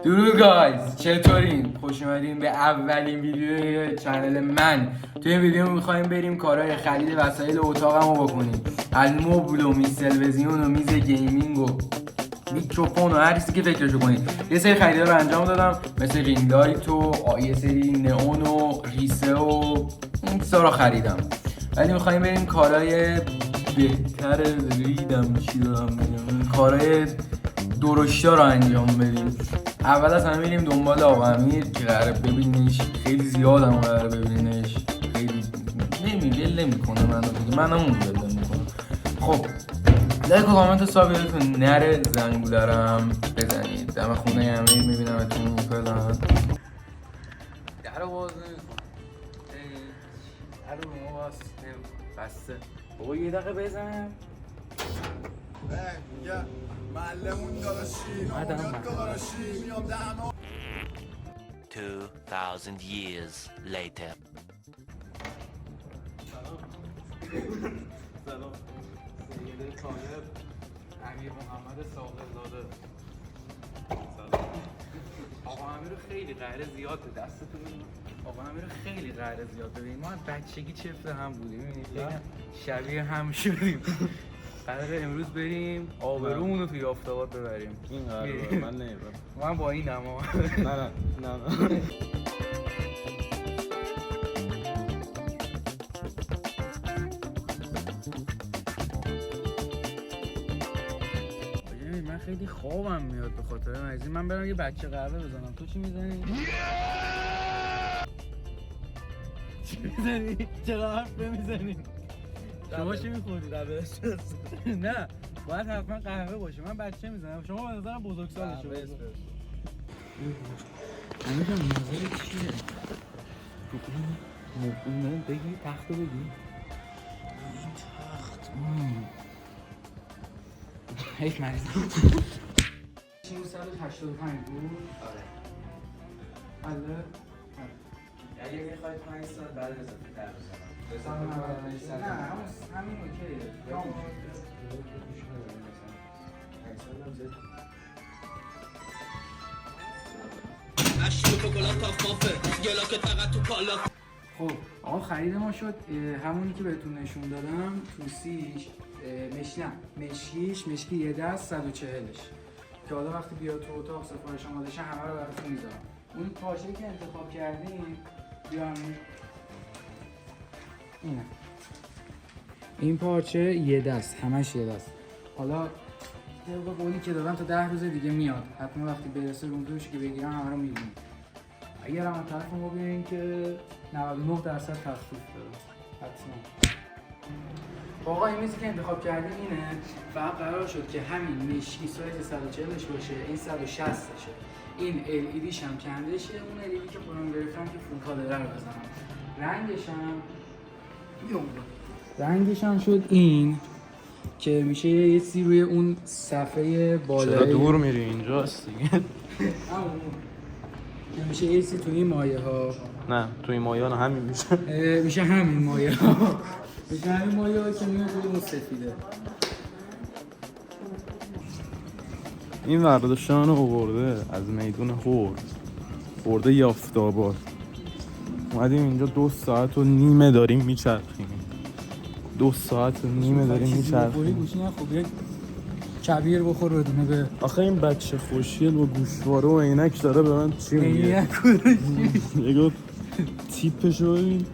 درود گایز، چطورین؟ خوش اومدین به اولین ویدیوی چنل من. توی این ویدیو میخوایم بریم کارهای خرید وسایل اتاقمو بکنیم. از مبل و میز تلویزیون و میز گیمینگ و میکروفون و هر چیزی که فکرشو کنید. یه سری خریدا رو انجام دادم، مثل رینگ لایت و یه سری نئون و ریسه و این چیزا رو خریدم. ولی میخوایم بریم کارهای بهتر کارهای درشتا رو انجام بدیم. اول از همه میریم دنبال آقا امیر که قراره ببینیش، خیلی زیاد هم قراره ببینیش، خیلی نمیکنه منم اون ول نمیکنم. خب لایک و کامنت و سابقتون نره، زنگوله هم بزنید. دم خونه امیر میبینمتون فعلا. درو باز نمیکنم، درو ما بسته. بابا یه دقیقه بزن. معلمون دارشی 2000 years later. سلام. سید طالب امیر محمد ساقر زاده. سلام. آقا امیر خیلی قهر زیاد به دستتون. آقا امیر خیلی قهر زیاد ببینید. ما از بچگی چفت هم بودیم، می‌بینید شبیه هم شدیم. قراره امروز بریم آبرومون رو توی آفتابات ببریم. این قراره من نمیبرم. من با این هم نه من خیلی خوابم میاد به خاطر مریضی. من برم یه بچه قهوه بزنم. تو چی میزنی؟ چی میزنی؟ چرا حرف نمیزنی؟ شما چی میخوری؟ قهوه نه باید حتما قهوه باشه. من بچه میزنم، شما به نظرم بزرگسال شما. امیرم نظرت چیه؟ مبون بگی، تخت رو بگی. این تخت حیف مریضم. 385 بود؟ آره. حالا اگه میخواید 5 ساعت بعد اضافه تر بزنم. نه همین اوکیه. خب آقا خرید ما شد همونی که بهتون نشون دادم. توسیش مشکیش یه دست 140ش که حالا وقتی بیاد تو اتاق سفارش آماده شه همه رو براتون میذارم. اون پارچه‌ای که انتخاب کردیم بیام اینه. این پارچه یه دست، همش یه دست. حالا طبق قولی که دادم تا 10 روز دیگه میاد. حتما وقتی برسه روم دوش که بگیرم همه رو میبینیم. اگر هم طرف ما بیاین که 99% تخفیف داره حتما. آقا این میزی که انتخاب کردیم اینه. فقط قرار شد که همین مشکی سایز 140ش باشه، این 160شه. این LEDش هم کنده شه. اون LED که خودم گرفتم که فول کالر رو بزنم. رنگش هم شد این که میشه یه سی روی اون صفحه بالایی. چرا دور میری اینجاست دیگه؟ میشه یه سی تو این مایه ها. نه تو این مایه ها همین میشه. میشه همین مایه ها. میشه همین مایه ها که میاد روی اون سفیده. این ورداشتان رو آورده از میدون هورد، برده یافت‌آباد. اومدیم اینجا 2 ساعت و نیمه داریم میچرخیم. 2 ساعت و نیمه داریم میچرخیم. گوشی خوب یک کبیر بخور بدونه به. آخه این بچه خوشیل و گوشواره و عینک داره به من چی میگه؟ یه تیپشو ببین.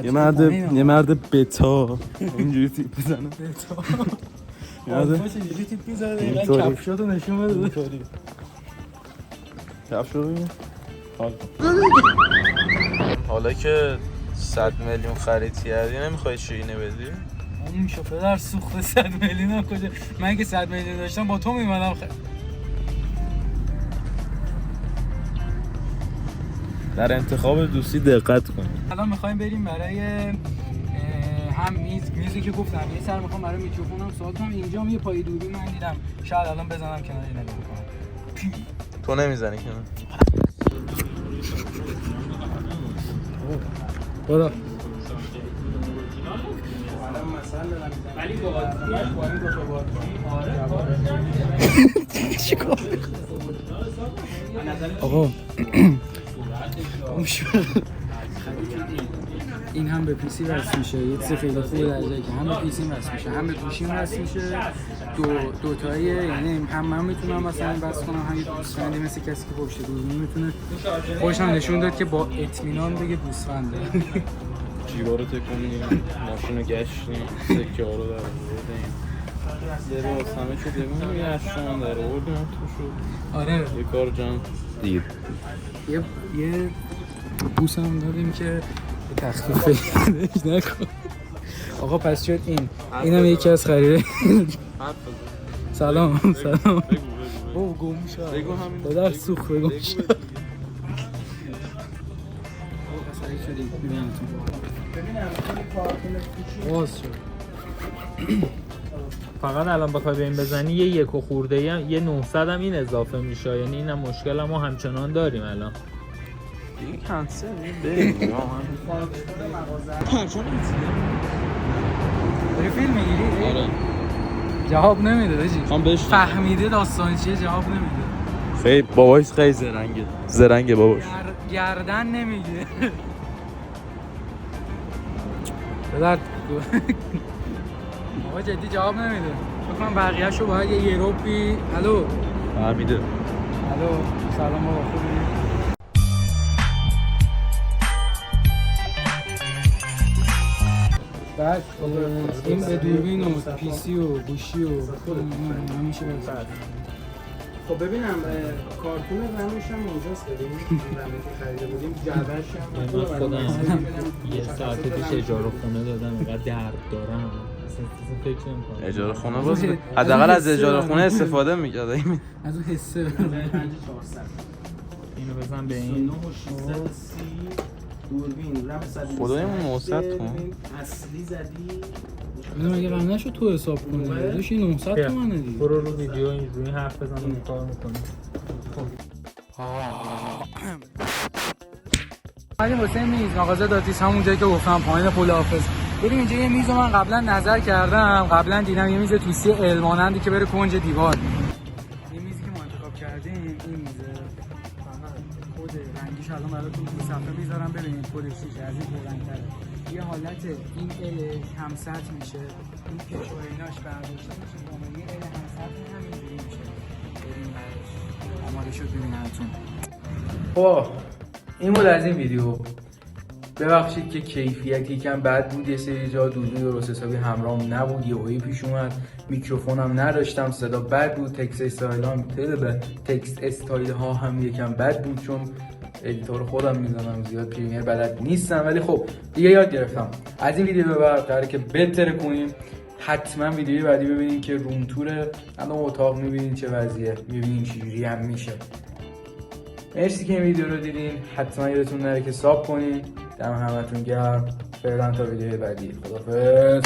یه مرد بتا اینجوری تیپ بزنه. بتا یاده چجوری تیپ میزنه؟ اینقدر کفشاتو نشون بده. کفشو ببین. حالا که 100 میلیون خرید کردی نمیخوای شیرینی بدی؟ اون میشه پدر سوخت 100 میلیون کجا؟ من که 100 میلیون داشتم با تو میمدم. در انتخاب دوستی دقت کن. الان میخوایم بریم برای هم میزی که گفتم یه سر میخوام برای میکروفونم سوال کنم. اینجا هم یه پای دوربین من دیدم، شاید الان بزنم کنار اینا نمیکنم. تو نمیزنی کنار. برو. ولی با این دو تا باتری چیکار آقا این هم به پیسی وصل میشه، یه چیز خیلی خوبه در جایی که هم به پیسی وصل میشه هم به گوشیم وصل میشه. دو تاییه، یعنی هم من میتونم مثلا بس کنم هم یه گوسفندی مثل کسی که پشت دوربین میتونه. خودش هم نشون داد که با اطمینان بگه گوسفنده. جیبا رو تکونیم، ماشین رو گشتیم، سکه ها رو در آوردیم، لباس همه چی دیمون یه اشتان در آوردیم تو شد. آره یه کار جان دیر یه بوس هم دادیم که تخفیف نکن. آقا پس شد اینم یکی از خریده. سلام او گم شد دادر سوخ بگم شد. باز شد. فقط الان بخوای به این بزنی یک و خورده یه 900 هم این اضافه میشه، یعنی اینم مشکل ما همچنان داریم الان. دیگه کنسل بریم داری فیلم میگیری؟ آره جواب نمیده داشتی بشنم. فهمیده داستان چیه جواب نمیده. خیلی بابایش خیلی زرنگه باباش. گردن نمیگه. بدر آقا جدی جواب نمیده. بکنم بقیه‌شو باید یه یوروپی. الو فهمیده. الو سلام بابا خوبی؟ بعد این به دوربین و پیسی و گوشی و همیشه بزن. خب ببینم کارتون رمش هم اونجاست بدیم. رمی که خریده بودیم جعبه‌ش هم من خودم یه ساعت پیش اجاره خونه دادم، اینقدر درد دارم اصلا فکر نمی‌کنم. اجاره خونه باز حداقل از اجاره خونه استفاده می‌کرد. از اون حسه اینو بزن به این دوربین رم خدایمون 900 کن. اصلی زدی. من مگه قم نشد تو حساب کنی؟ داشت این 900 تومنه دیگه. برو رو ویدیو اینجوری حرف بزن و کار می‌کنی. اومدیم واسه میز مغازه داتیس همون جایی که گفتم پایین پل حافظ. ببین اینجا یه میز من قبلا نظر کردم، قبلا دیدم یه میز توسی المانندی که بره کنج دیوار. این میزی که ما انتخاب کردیم این میزه. کد رنگیش الان براتون تو صفحه میذارم ببینید کدش چیه. از این پررنگ‌تره. یه حالت این ال هم سطح میشه. این کشویناش برداشته میشه. یه ال هم سطح همینجوری میشه. بریم براش. آماده شد ببینمتون. خب این بود از این ویدیو. ببخشید که کیفیتی کم بد بود، یه سری جا دودو درست حسابی همراهم نبود، یهویی پیش اومد، میکروفونم نداشتم، صدا بد بود، تکست استایل ها هم یکم بد بود چون ادیتور خودم میزنم زیاد پریمیر بلد نیستم، ولی خب دیگه یاد گرفتم. از این ویدیو به بعد قراره که بهتر کنیم. حتما ویدیوی بعدی ببینید که روم توره، الان اتاق میبینید چه وضعیه، میبینید چجوری هم میشه. مرسی که این ویدیو رو دیدین. حتما یادتون نره که ساب کنین. دم همتون گرم. فعلا تا ویدیوی بعدی. خداحافظ.